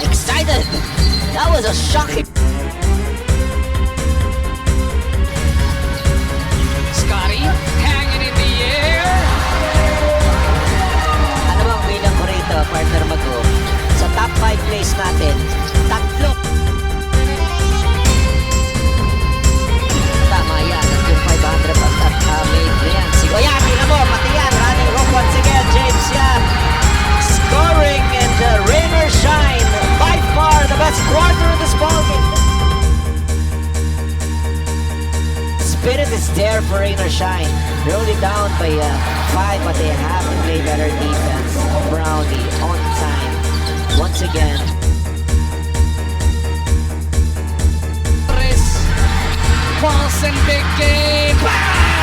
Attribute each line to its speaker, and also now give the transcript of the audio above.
Speaker 1: excited. That was a shocking.
Speaker 2: Scotty hanging in the air.
Speaker 1: Ano bang bilang ko rito, partner Mago? Sa top 5 place natin, tatlo. Tama yan, at yung 500 at made na yan. Sigo yan, tingnan mo, pati yan. Running rock once again, James yan. Scoring and rain or shine. By far the best quarter of this ballgame. Spirit is there for rain or shine. They're only down by 5, but they have to play better defense. Brownie on time. Once again.
Speaker 2: Balls and big game. Bang!